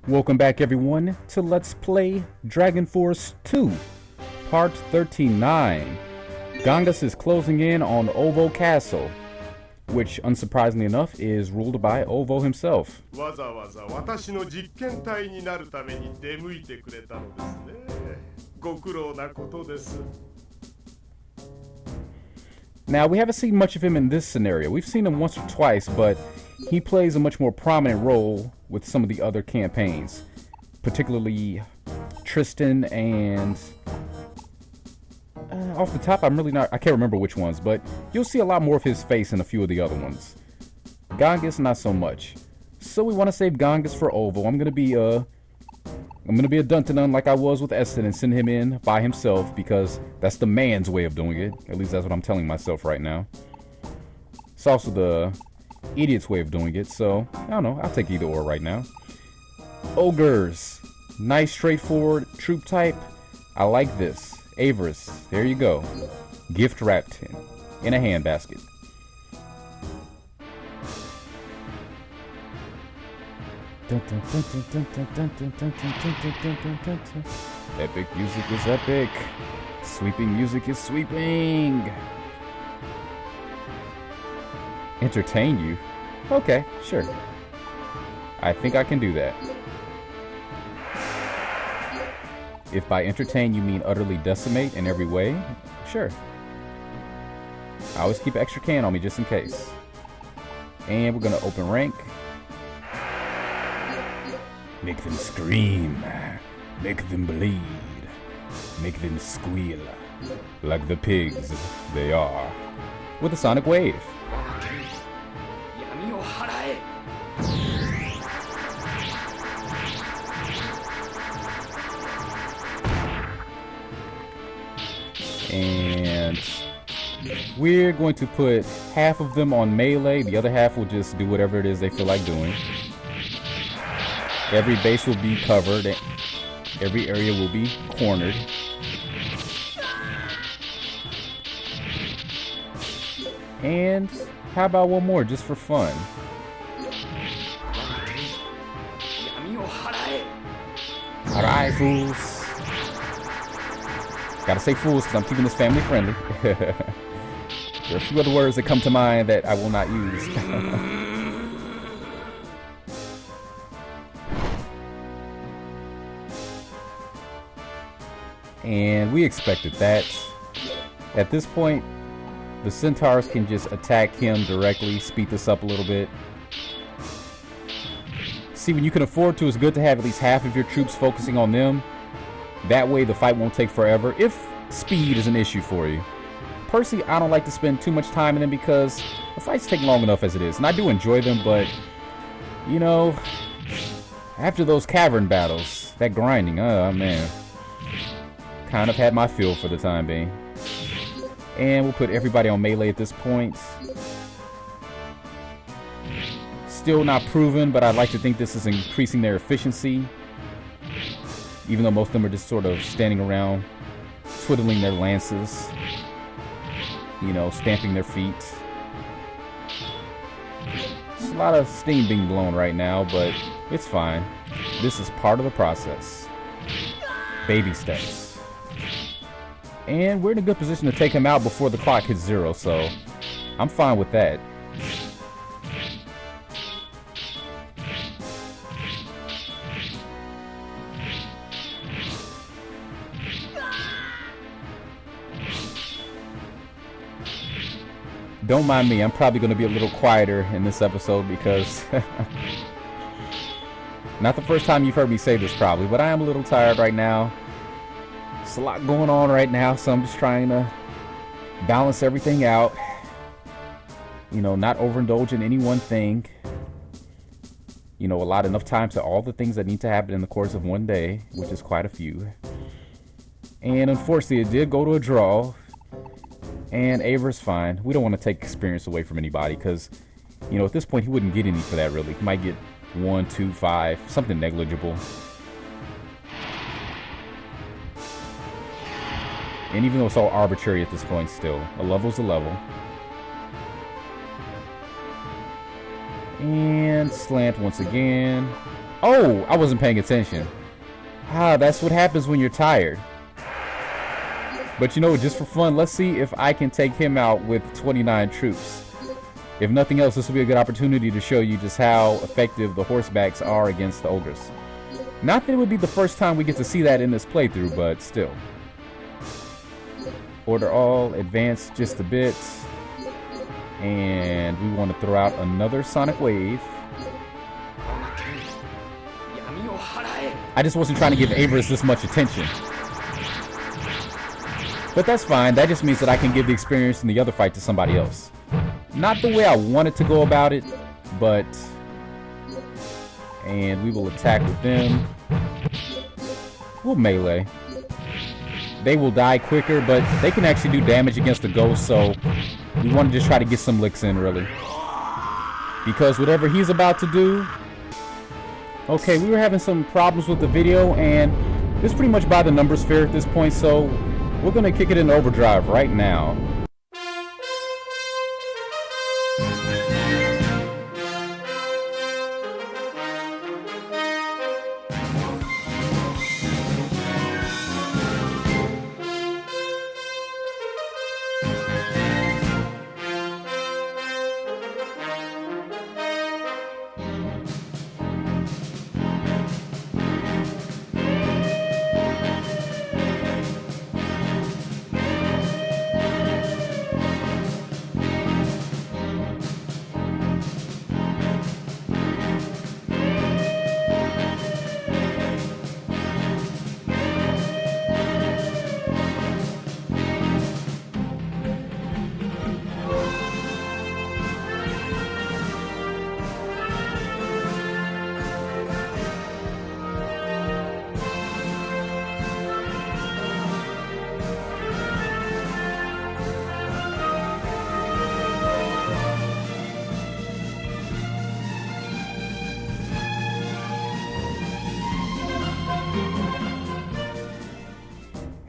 Welcome back everyone to Let's Play Dragon Force 2, Part 39. Gangas is closing in on Olvo Castle, which, unsurprisingly enough, is ruled by Olvo himself. Now, we haven't seen much of him in this scenario. We've seen him once or twice, but he plays a much more prominent role with some of the other campaigns, particularly Tristan and off the top, I can't remember which ones, but you'll see a lot more of his face in a few of the other ones. Gangas, not so much. So we want to save Gangas for Olvo. I'm gonna be a Duntanun like I was with Eston and send him in by himself because that's the man's way of doing it. At least that's what I'm telling myself right now. It's also the idiot's way of doing it, so I don't know. I'll take either or right now. Ogres, nice straightforward troop type. I like this. Avarice, there you go. Gift wrapped in a handbasket. Epic music is epic. Sweeping music is sweeping. Entertain you? Okay, sure. I think I can do that. If by entertain you mean utterly decimate in every way, sure. I always keep an extra can on me just in case. And we're gonna open rank. Make them scream. Make them bleed. Make them squeal. Like the pigs they are. With a sonic wave. And we're going to put half of them on melee. The other half will just do whatever it is they feel like doing. Every base will be covered. Every area will be cornered. And how about one more just for fun? Alright, fools. Gotta say fools because I'm keeping this family friendly. There are a few other words that come to mind that I will not use. And we expected that. At this point, the centaurs can just attack him directly, speed this up a little bit. See, when you can afford to, it's good to have at least half of your troops focusing on them. That way the fight won't take forever if speed is an issue for you. Personally, I don't like to spend too much time in them because the fights take long enough as it is. And I do enjoy them, but, you know, after those cavern battles, that grinding, oh man, kind of had my fill for the time being. And we'll put everybody on melee at this point. Still not proven, but I'd like to think this is increasing their efficiency. Even though most of them are just sort of standing around, twiddling their lances, you know, stamping their feet. There's a lot of steam being blown right now, but it's fine. This is part of the process. Baby steps. And we're in a good position to take him out before the clock hits 0, so I'm fine with that. Don't mind me, I'm probably going to be a little quieter in this episode because not the first time you've heard me say this probably, but I am a little tired right now. There's a lot going on right now, so I'm just trying to balance everything out. You know, not overindulge in any one thing. You know, allot enough time to all the things that need to happen in the course of one day, which is quite a few. And unfortunately, it did go to a draw. And Aver's fine. We don't want to take experience away from anybody because, you know, at this point he wouldn't get any for that really. He might get 1, 2, 5, something negligible. And even though it's all arbitrary at this point still, a level's a level. And slant once again. Oh, I wasn't paying attention. Ah, that's what happens when you're tired. But you know, just for fun, let's see if I can take him out with 29 troops. If nothing else, this will be a good opportunity to show you just how effective the horsebacks are against the ogres. Not that it would be the first time we get to see that in this playthrough, but still. Order all, advance just a bit. And we want to throw out another sonic wave. I just wasn't trying to give Avarice this much attention. But that's fine, that just means that I can give the experience in the other fight to somebody else. Not the way I wanted to go about it, but... And we will attack with them. We'll melee. They will die quicker, but they can actually do damage against the ghost, so we want to just try to get some licks in, really. Because whatever he's about to do... Okay, we were having some problems with the video, and it's pretty much by the numbers fair at this point, so we're going to kick it in overdrive right now.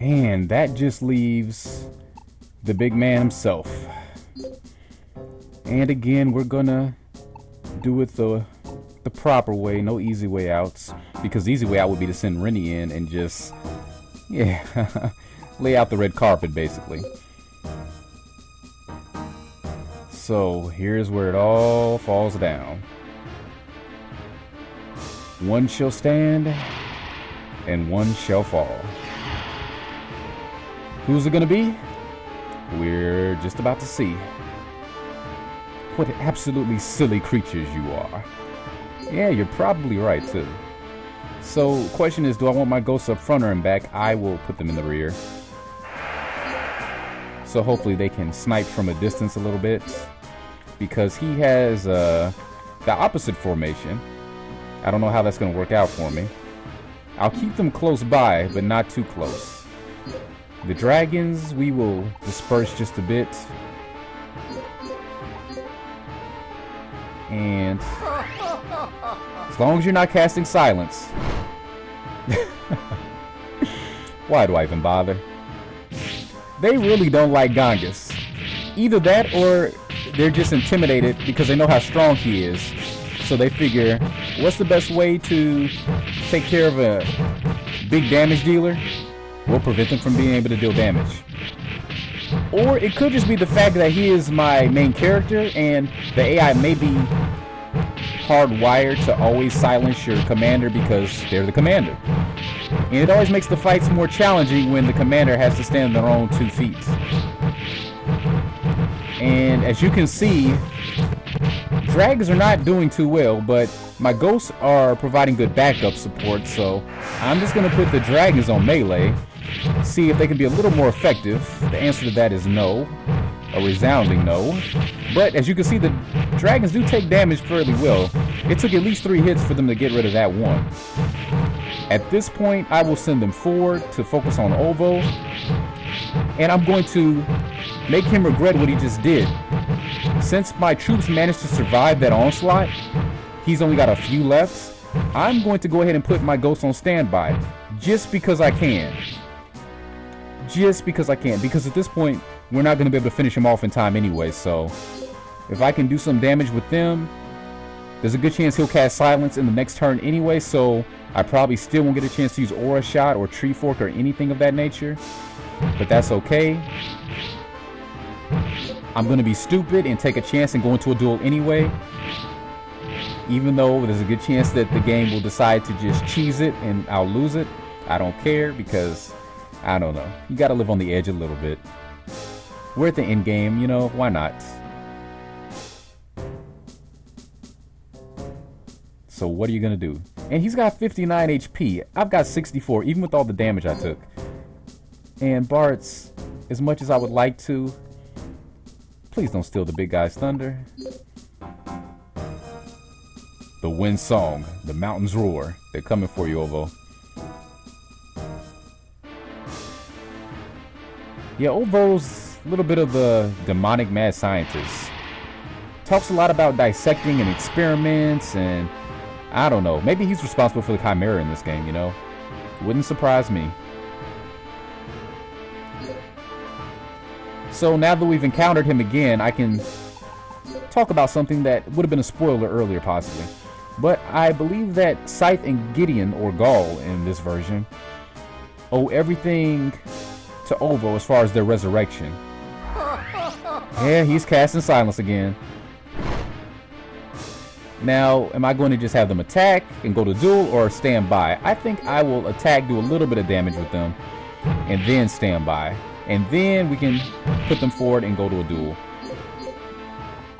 And that just leaves the big man himself. And again, we're gonna do it the proper way, no easy way outs. Because the easy way out would be to send Rennie in and just, yeah, lay out the red carpet, basically. So here's where it all falls down. One shall stand, and one shall fall. Who's it gonna be? We're just about to see. What absolutely silly creatures you are. Yeah, you're probably right too. So, question is, do I want my ghosts up front or in back? I will put them in the rear. So hopefully they can snipe from a distance a little bit. Because he has the opposite formation. I don't know how that's gonna work out for me. I'll keep them close by, but not too close. The dragons, we will disperse just a bit. And as long as you're not casting silence. Why do I even bother? They really don't like Gongus. Either that or they're just intimidated because they know how strong he is. So they figure, what's the best way to take care of a big damage dealer? We'll prevent them from being able to deal damage. Or it could just be the fact that he is my main character and the AI may be hardwired to always silence your commander because they're the commander. And it always makes the fights more challenging when the commander has to stand on their own 2 feet. And as you can see, dragons are not doing too well, but my ghosts are providing good backup support, so I'm just going to put the dragons on melee, see if they can be a little more effective. The answer to that is no, a resounding no. But as you can see, the dragons do take damage fairly well. It took at least 3 hits for them to get rid of that one. At this point, I will send them forward to focus on Olvo, and I'm going to make him regret what he just did. Since my troops managed to survive that onslaught, he's only got a few left. I'm going to go ahead and put my ghosts on standby, just because I can. Just because I can, because at this point, we're not going to be able to finish him off in time anyway, so if I can do some damage with them, There's a good chance he'll cast Silence in the next turn anyway, so I probably still won't get a chance to use Aura Shot or Tree Fork or anything of that nature. But that's okay. I'm going to be stupid and take a chance and go into a duel anyway. Even though there's a good chance that the game will decide to just cheese it and I'll lose it. I don't care because, I don't know. You got to live on the edge a little bit. We're at the end game, you know, why not? So what are you going to do? And he's got 59 HP. I've got 64, even with all the damage I took. And Bart's, as much as I would like to, please don't steal the big guy's thunder. The wind song, the mountains roar. They're coming for you, Olvo. Yeah, Olvo's a little bit of the demonic mad scientist. Talks a lot about dissecting and experiments, and I don't know. Maybe he's responsible for the Chimera in this game, you know? Wouldn't surprise me. So now that we've encountered him again, I can talk about something that would have been a spoiler earlier, possibly. But I believe that Scythe and Gideon, or Gaul in this version, owe everything to Olvo as far as their resurrection. Yeah, he's casting Silence again. Now, am I going to just have them attack and go to duel or stand by? I think I will attack, do a little bit of damage with them, and then stand by. And then we can put them forward and go to a duel.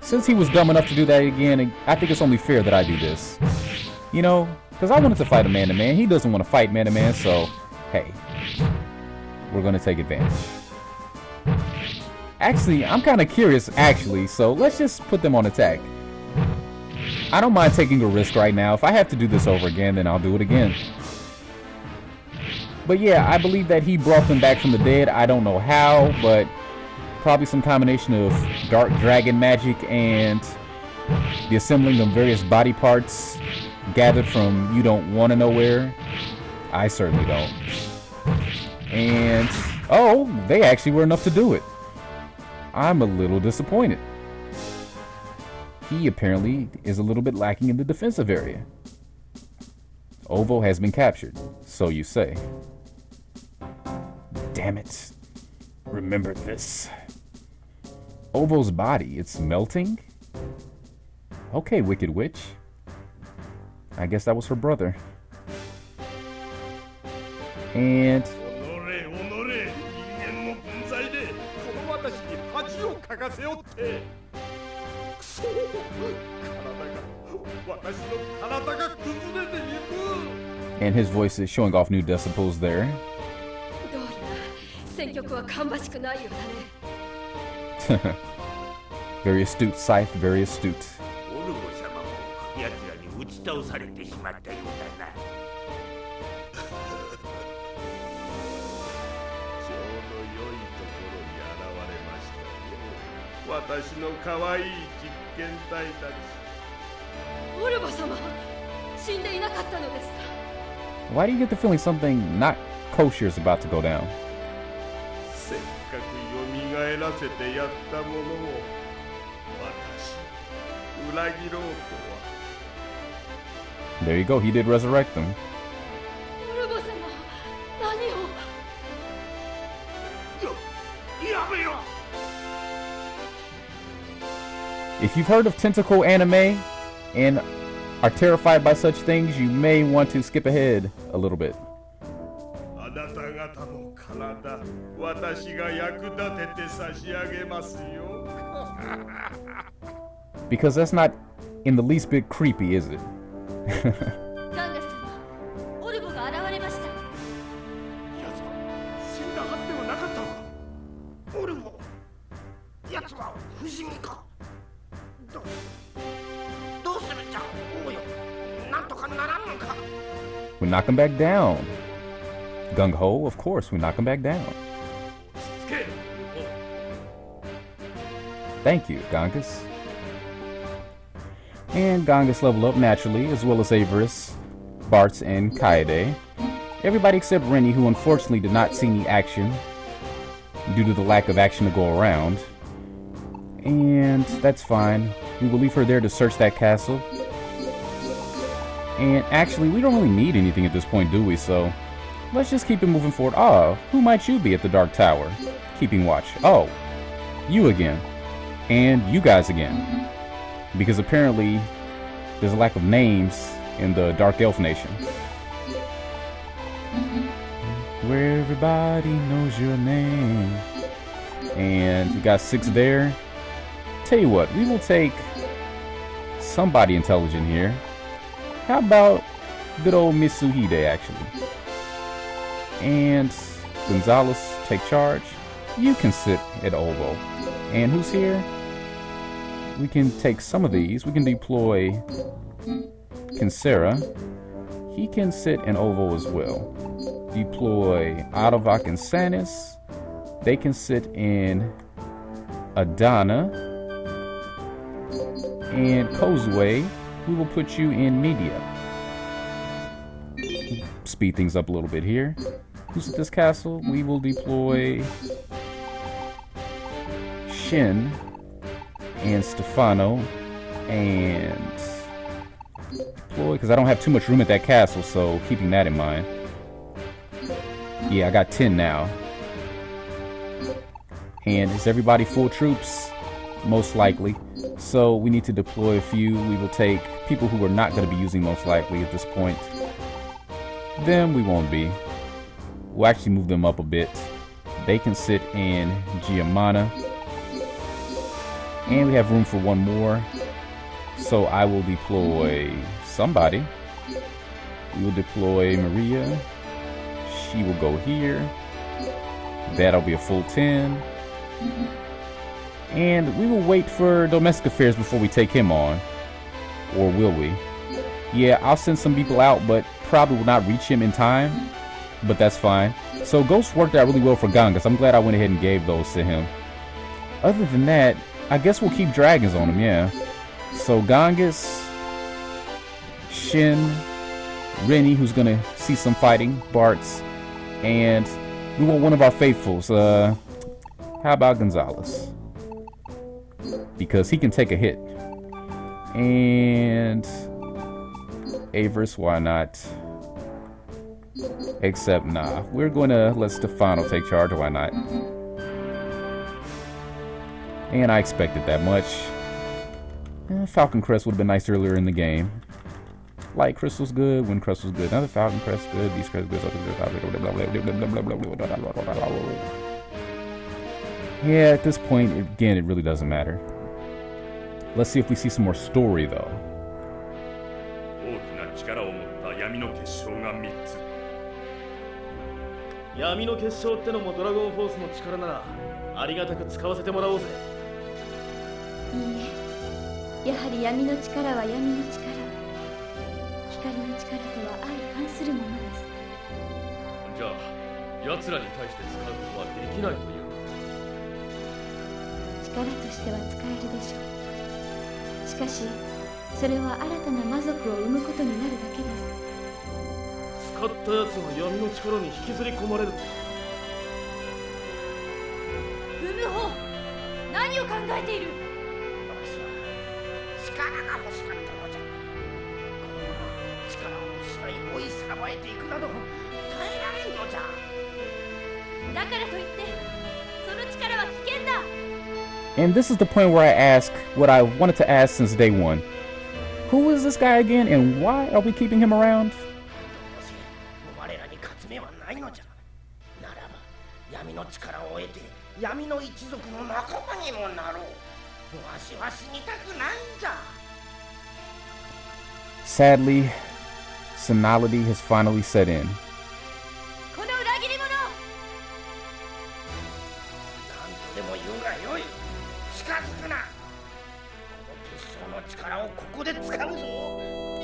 Since he was dumb enough to do that again, I think it's only fair that I do this. You know, because I wanted to fight a man-to-man. He doesn't want to fight man-to-man, so, hey. We're going to take advantage. Actually, I'm kind of curious, so let's just put them on attack. I don't mind taking a risk right now. If I have to do this over again, then I'll do it again. But yeah, I believe that he brought them back from the dead. I don't know how, but probably some combination of dark dragon magic and the assembling of various body parts gathered from you don't want to know where. I certainly don't. And, oh, they actually were enough to do it. I'm a little disappointed. He apparently is a little bit lacking in the defensive area. Olvo has been captured, so you say. Damn it. Remember this. Olvo's body, it's melting? Okay, Wicked Witch. I guess that was her brother. And... and his voice is showing off new decibels there. Very astute, Scythe, very astute. Why do you get the feeling something not kosher is about to go down? There you go, he did resurrect them. If you've heard of tentacle anime and are terrified by such things, you may want to skip ahead a little bit. Because that's not in the least bit creepy, is it? We knock him back down. Gung Ho, of course, we knock him back down. Thank you, Gongus. And Gongus level up naturally, as well as Avarice, Bartz, and Kaede. Everybody except Rennie, who unfortunately did not see any action due to the lack of action to go around. And that's fine. We will leave her there to search that castle. And actually, we don't really need anything at this point, do we? So let's just keep it moving forward. Oh, who might you be at the Dark Tower? Keeping watch. Oh, you again. And you guys again. Because apparently there's a lack of names in the Dark Elf Nation. Where everybody knows your name. And you got 6 there. Tell you what, we will take somebody intelligent here. How about good old Miss Suhide, actually? And Gonzalez, take charge. You can sit at Olvo. And who's here? We can take some of these. We can deploy Kinsera. He can sit in Olvo as well. Deploy Adovak and Sanis. They can sit in Adana. And Kozue, we will put you in Media. Speed things up a little bit here. Who's at this castle? We will deploy Shin and Stefano and deploy, because I don't have too much room at that castle, so keeping that in mind. Yeah, I got 10 now. And is everybody full troops? Most likely. So we need to deploy a few. We will take people who are not going to be using most likely at this point. Them we won't be. We'll actually move them up a bit. They can sit in Giamana. And we have room for one more. So I will deploy somebody. We will deploy Maria. She will go here. That'll be a full 10. And we will wait for domestic affairs before we take him on. Or will we? Yeah, I'll send some people out, but probably will not reach him in time. But that's fine. So Ghost worked out really well for Gangas. I'm glad I went ahead and gave those to him. Other than that, I guess we'll keep dragons on him, yeah. So Gangas, Shin, Rennie, who's gonna see some fighting, Bartz, and we want one of our faithfuls. How about Gonzalez? Because he can take a hit. And Avers, why not? Except, nah. We're gonna let Stefano take charge, why not? And I expected that much. Falcon Crest would have been nice earlier in the game. Light Crest was good, Wind Crest was good. Another Falcon Crest good, Beast Crest good. Yeah, at this point, again, it really doesn't matter. Let's see if we see some more story, though. And this is the point where I ask what I wanted to ask since day one. Who is this guy again, and why are we keeping him around? Sadly, senility has finally set in.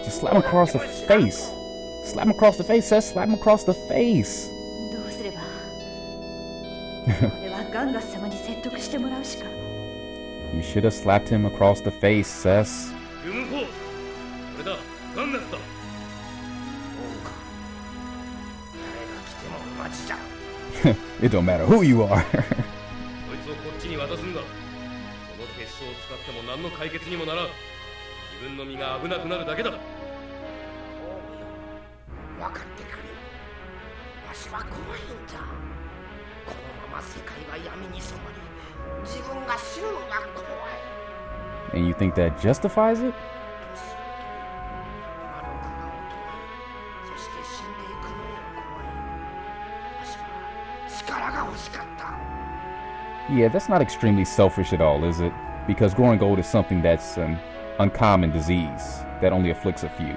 Just slap him across the face. Slap him across the face, Seth. Slap him across the face. You should have slapped him across the face, Seth. It don't matter who you are. And you think that justifies it? Yeah, that's not extremely selfish at all, is it? Because growing old is something that's an uncommon disease that only afflicts a few.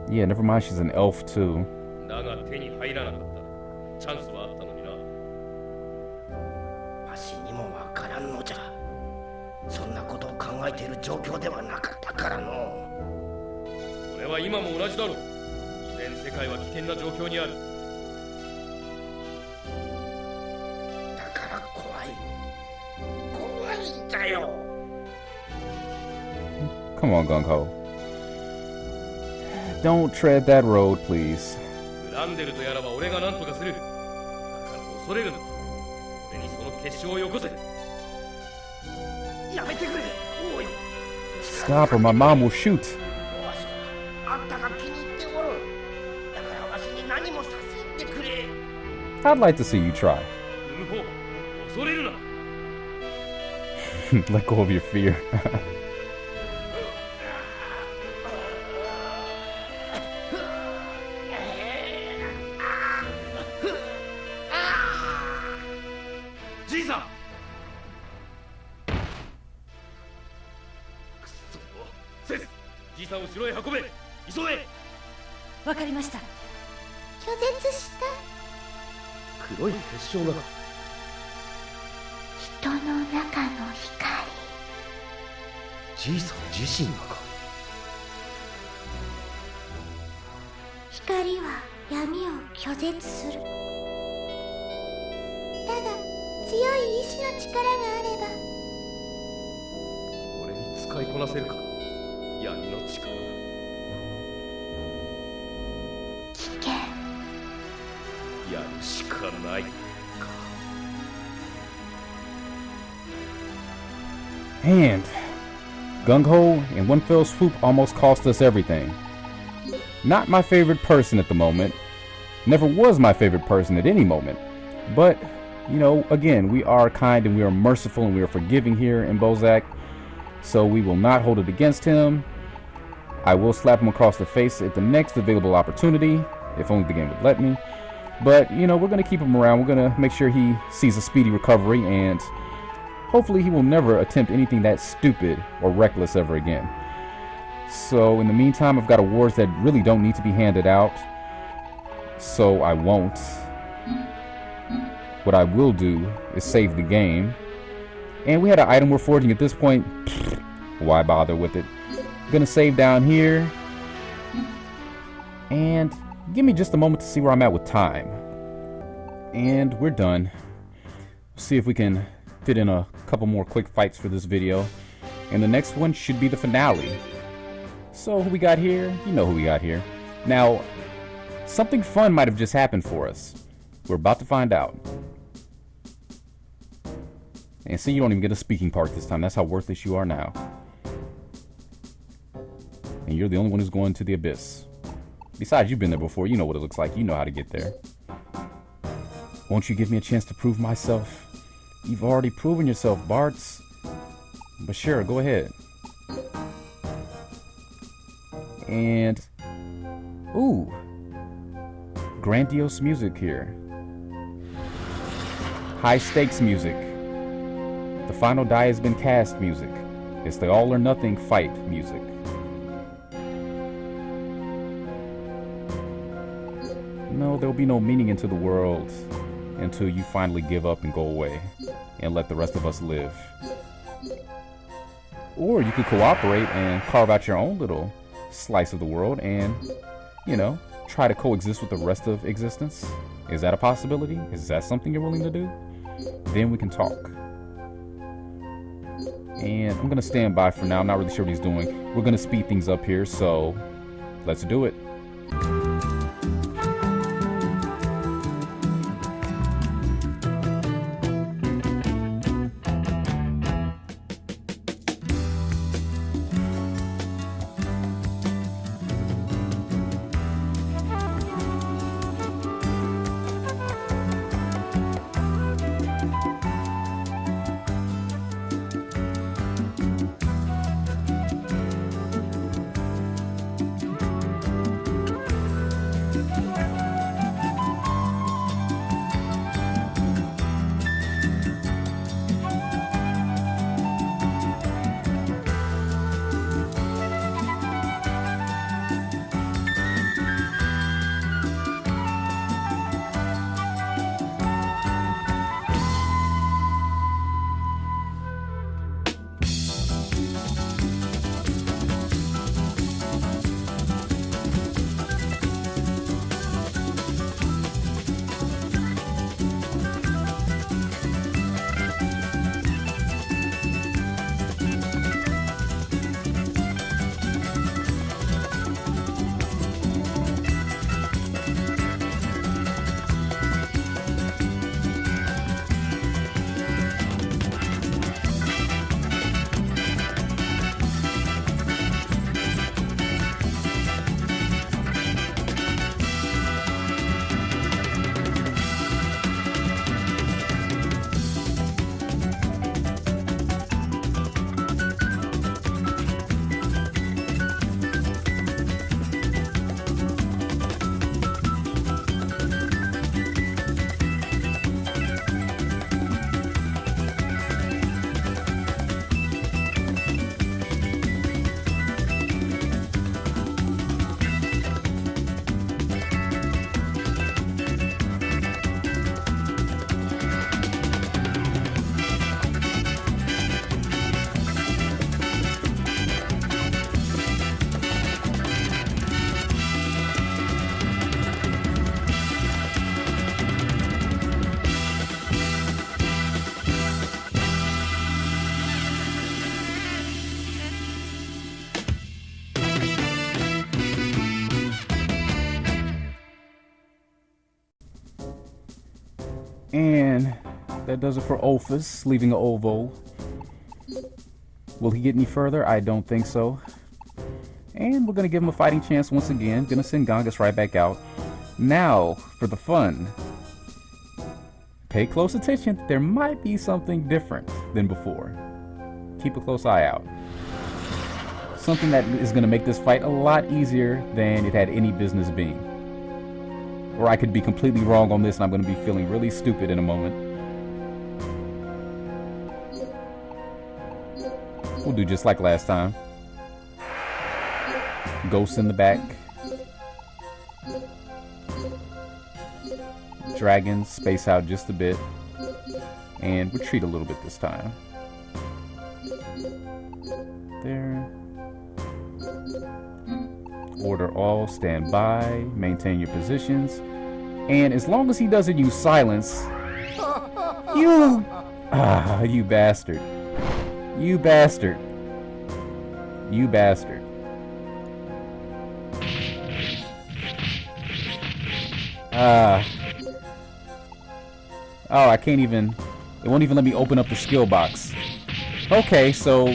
Yeah, never mind, she's an elf too. Come on, Gung-Ho. Don't tread that road, please. Stop or my mom will shoot. I'd like to see you try. Let go of your fear. And Gung-Ho in one fell swoop almost cost us everything. Not my favorite person at the moment. Never was my favorite person at any moment. But, you know, again, we are kind and we are merciful and we are forgiving here in Bozak. So we will not hold it against him. I will slap him across the face at the next available opportunity, if only the game would let me. But, you know, we're going to keep him around. We're going to make sure he sees a speedy recovery, and hopefully he will never attempt anything that stupid or reckless ever again. So in the meantime, I've got awards that really don't need to be handed out, so I won't. What I will do is save the game. And we had an item we're forging at this point. Why bother with it? I'm gonna save down here. And give me just a moment to see where I'm at with time. And we're done. See if we can fit in a couple more quick fights for this video. And the next one should be the finale. So who we got here? You know who we got here. Now, something fun might have just happened for us. We're about to find out. And see, you don't even get a speaking part this time. That's how worthless you are now. And you're the only one who's going to the abyss. Besides, you've been there before. You know what it looks like. You know how to get there. Won't you give me a chance to prove myself? You've already proven yourself, Bartz. But sure, go ahead. And... ooh. Grandiose music here. High stakes music. The final die has been cast music. It's the all or nothing fight music. No, there'll be no meaning into the world until you finally give up and go away and let the rest of us live. Or you could cooperate and carve out your own little slice of the world and, you know, try to coexist with the rest of existence. Is that a possibility? Is that something you're willing to do? Then we can talk. And I'm going to stand by for now. I'm not really sure what he's doing. We're going to speed things up here, so let's do it. And that does it for Olphus, leaving an Olvo. Will he get any further? I don't think so. And we're going to give him a fighting chance once again. Going to send Gongus right back out. Now, for the fun. Pay close attention. There might be something different than before. Keep a close eye out. Something that is going to make this fight a lot easier than it had any business being. Or I could be completely wrong on this and I'm going to be feeling really stupid in a moment. We'll do just like last time. Ghosts in the back. Dragons space out just a bit. And retreat a little bit this time. There. Order all, stand by, maintain your positions. And as long as he doesn't use silence, you bastard. You bastard. You bastard. Oh, I can't even, it won't even let me open up the skill box. Okay, so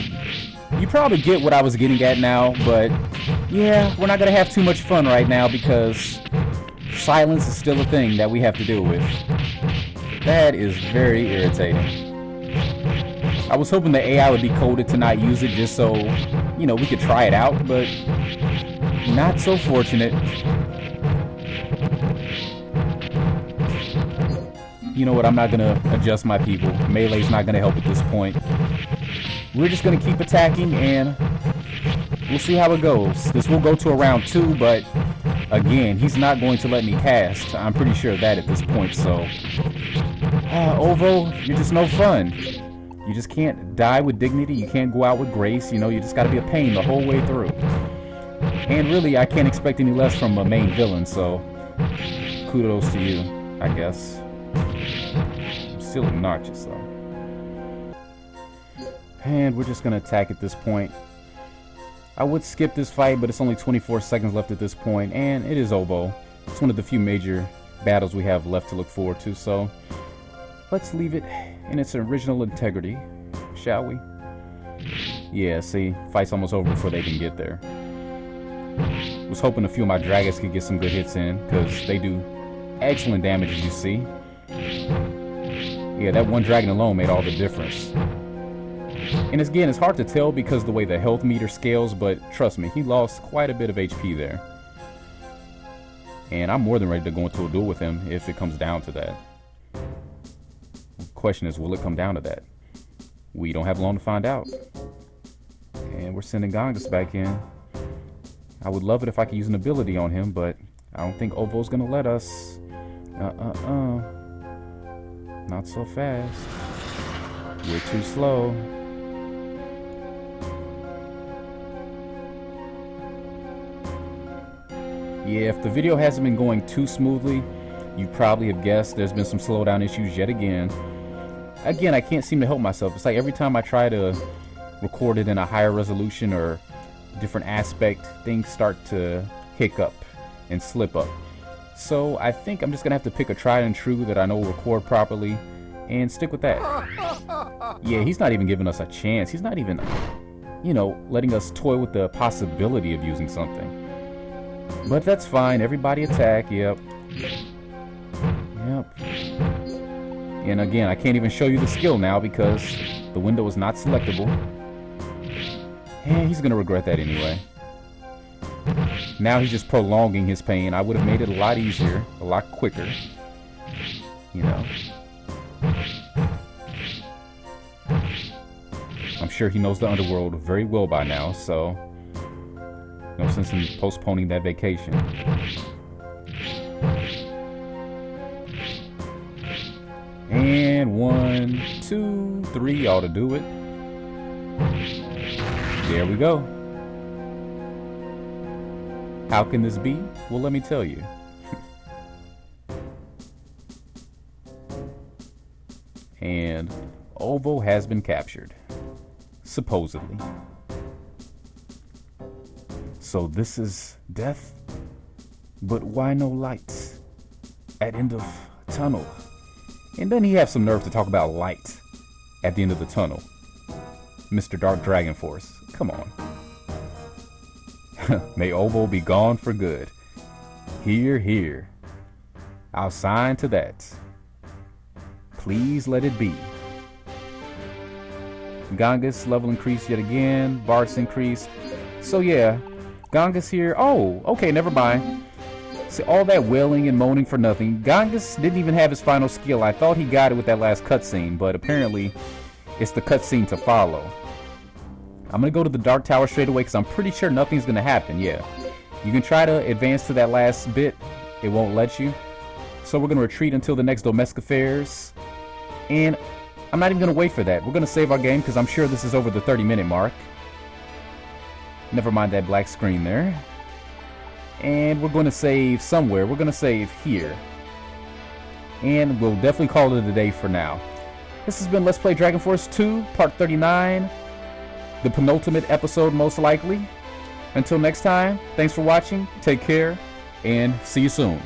you probably get what I was getting at now, but yeah, we're not gonna have too much fun right now because silence is still a thing that we have to deal with. That is very irritating. I was hoping the AI would be coded to not use it just so, you know, we could try it out, but not so fortunate. You know what, I'm not gonna adjust my people. Melee's not gonna help at this point. We're just gonna keep attacking and we'll see how it goes. This will go to a round 2, but again, he's not going to let me cast. I'm pretty sure of that at this point, so. Olvo, you're just no fun. You just can't die with dignity. You can't go out with grace. You know, you just gotta be a pain the whole way through. And really, I can't expect any less from a main villain, so kudos to you, I guess. Still obnoxious though. And we're just gonna attack at this point. I would skip this fight, but it's only 24 seconds left at this point, and it is Olvo. It's one of the few major battles we have left to look forward to, so let's leave it in its original integrity, shall we? Yeah, see, fight's almost over before they can get there. Was hoping a few of my dragons could get some good hits in, because they do excellent damage, as you see. Yeah, that one dragon alone made all the difference. And again, it's hard to tell because of the way the health meter scales, but trust me, he lost quite a bit of HP there. And I'm more than ready to go into a duel with him if it comes down to that. The question is, will it come down to that? We don't have long to find out. And we're sending Gongus back in. I would love it if I could use an ability on him, but I don't think Olvo's gonna let us. Not so fast. We're too slow. Yeah, if the video hasn't been going too smoothly, you probably have guessed there's been some slowdown issues yet again. Again, I can't seem to help myself. It's like every time I try to record it in a higher resolution or different aspect, things start to hiccup and slip up. So I think I'm just gonna have to pick a tried and true that I know will record properly and stick with that. Yeah, he's not even giving us a chance. He's not even, you know, letting us toy with the possibility of using something. But that's fine. Everybody attack. Yep. Yep. And again, I can't even show you the skill now because the window is not selectable. And he's gonna regret that anyway. Now he's just prolonging his pain. I would have made it a lot easier, a lot quicker. You know. I'm sure he knows the underworld very well by now, so no sense in postponing that vacation. And 1, 2, 3 ought to do it. There we go. How can this be? Well, let me tell you. And Olvo has been captured. Supposedly. So this is death? But why no lights at end of tunnel? And then he has some nerve to talk about light at the end of the tunnel. Mr. Dark Dragon Force. Come on. May Olvo be gone for good. Hear, hear. I'll sign to that. Please let it be. Gongus level increased yet again. Bart's increased. So yeah, Gongus here. Oh, okay, never mind. See, all that wailing and moaning for nothing. Gongus didn't even have his final skill. I thought he got it with that last cutscene, but apparently it's the cutscene to follow. I'm gonna go to the Dark Tower straight away because I'm pretty sure nothing's gonna happen. Yeah, you can try to advance to that last bit. It won't let you. So we're gonna retreat until the next domestic affairs. And I'm not even gonna wait for that. We're gonna save our game because I'm sure this is over the 30-minute mark. Never mind that black screen there. And we're gonna save somewhere. We're gonna save here. And we'll definitely call it a day for now. This has been Let's Play Dragon Force 2, Part 39. The penultimate episode, most likely. Until next time, thanks for watching, take care, and see you soon.